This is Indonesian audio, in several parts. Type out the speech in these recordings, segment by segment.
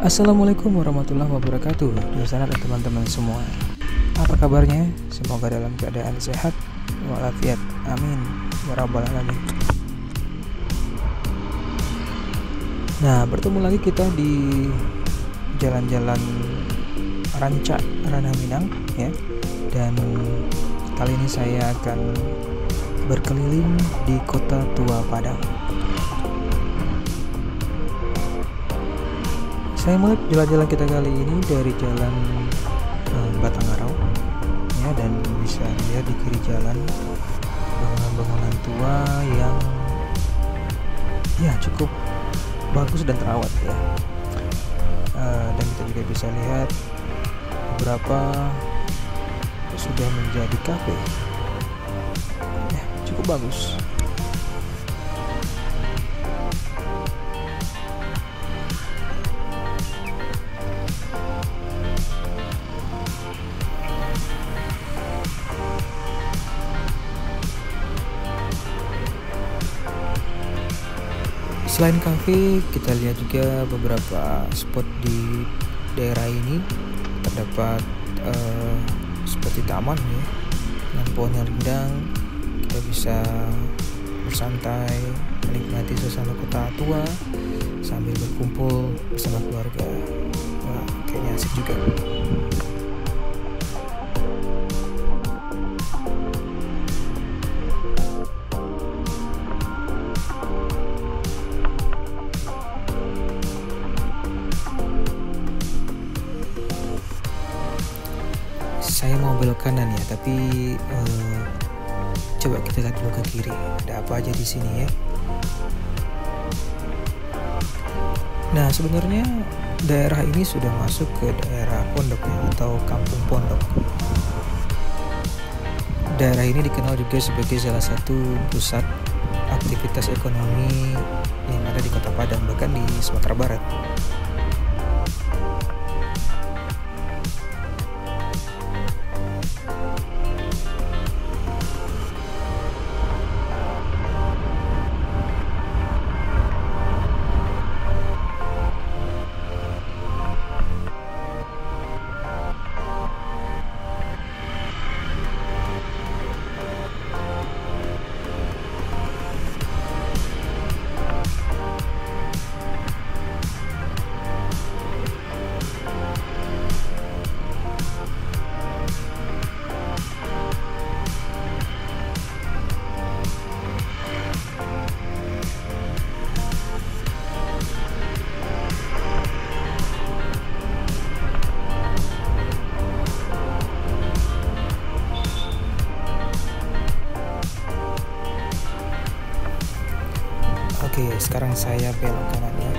Assalamualaikum warahmatullahi wabarakatuh. Di sana dan teman-teman semua, apa kabarnya? Semoga dalam keadaan sehat walafiat. Amin ya rabbal alamin. Nah, bertemu lagi kita di jalan-jalan Ranca Ranah Minang ya. Dan kali ini saya akan berkeliling di Kota Tua Padang. Saya mulai jalan-jalan kita kali ini dari jalan Batangarau ya, dan bisa lihat di kiri jalan bangunan-bangunan tua yang ya cukup bagus dan terawat ya. Dan kita juga bisa lihat beberapa sudah menjadi kafe ya, cukup bagus. Selain kafe, kita lihat juga beberapa spot di daerah ini. Terdapat seperti taman ya, dengan pohon yang rindang. Kita bisa bersantai, menikmati suasana kota tua sambil berkumpul bersama keluarga. Wah, kayaknya asik juga. Saya mau belok kanan ya, tapi coba kita lihat dulu ke kiri. Ada apa aja di sini ya? Nah, sebenarnya daerah ini sudah masuk ke daerah pondok ya, atau kampung pondok. Daerah ini dikenal juga sebagai salah satu pusat aktivitas ekonomi yang ada di Kota Padang, bahkan di Sumatera Barat. Oke, sekarang saya belok kanan ya.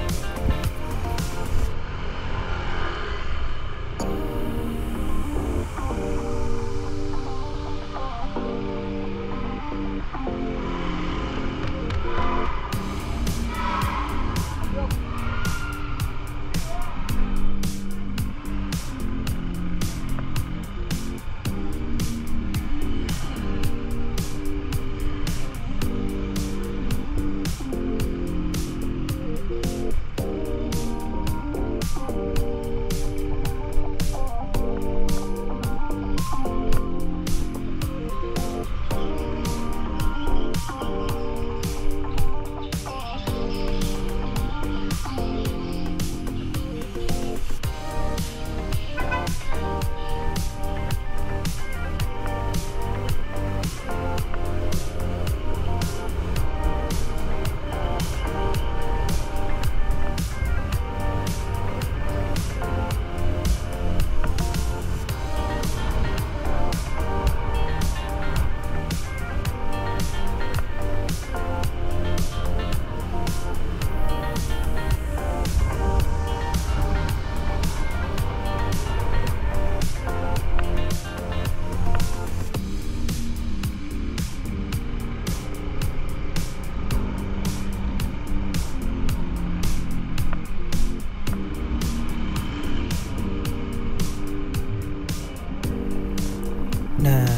Nah,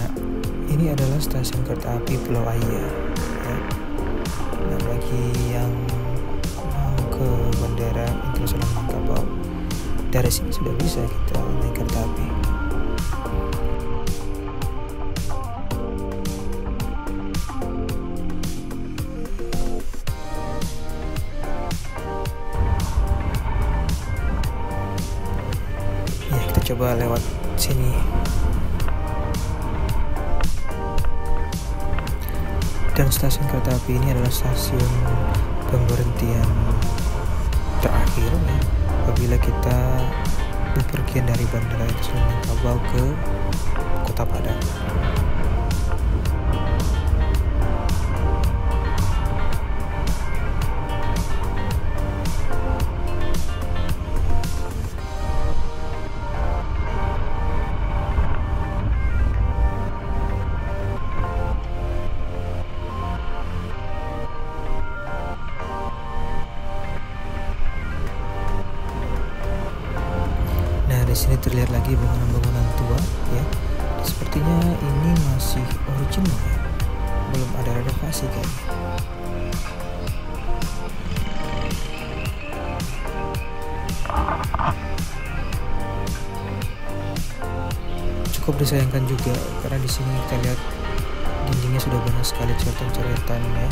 ini adalah stasiun kereta api Pulau Aya ya. Nah, bagi yang mau ke Bandara Internasional Minangkabau Dari sini sudah bisa kita naik kereta api. Ya, kita coba lewat sini. Dan stasiun kereta api ini adalah stasiun pemberhentian terakhir ya, apabila kita bepergian dari Bandara Internasional Minangkabau ke Kota Padang. Di sini terlihat lagi bangunan-bangunan tua ya. Sepertinya ini masih original ya. Belum ada renovasi kayaknya. Cukup disayangkan juga karena di sini kita lihat dindingnya sudah banyak sekali coretan-coretan ya.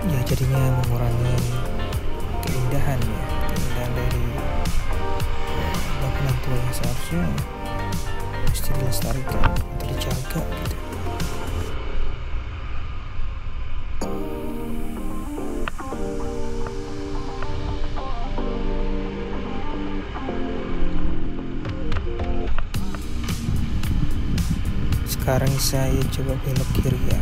Ya jadinya mengurangi keindahan ya, keindahan dari bangunan tua yang seharusnya mesti dilestarikan atau dijaga gitu. Sekarang saya coba belok kiri ya.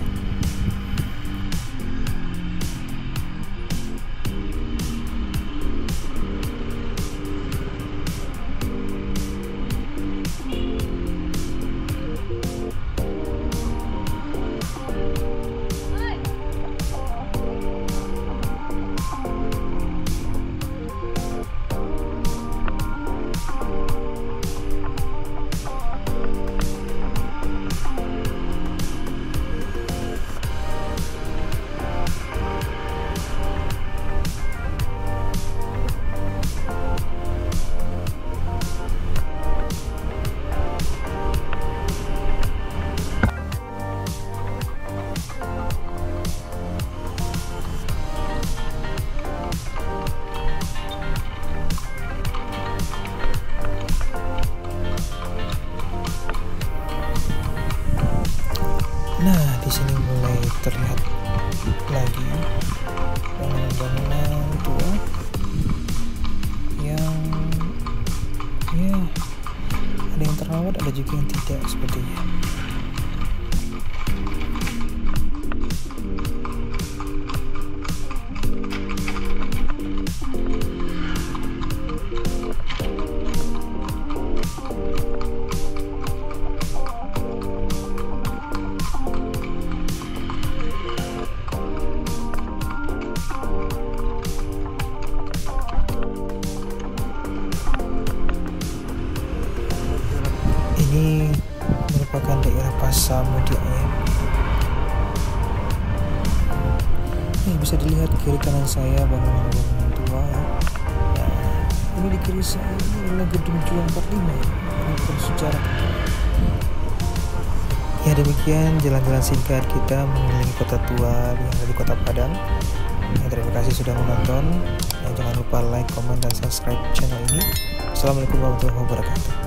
Nah, di sini mulai terlihat lagi bangunan-bangunan tua yang ya ada yang terawat, ada juga yang tidak sepertinya. Ini merupakan daerah Pasamudia ya. Ini bisa dilihat kiri kanan saya bangunan-bangunan tua ya. Nah, ini di kiri saya ini adalah gedung Juang 45 ya. Ini bersejarah. Ya demikian jalan-jalan singkat kita mengelilingi kota tua yang ada di Kota Padang. Ya, terima kasih sudah menonton. Ya, jangan lupa like, komen, dan subscribe channel ini. Assalamualaikum warahmatullahi wabarakatuh.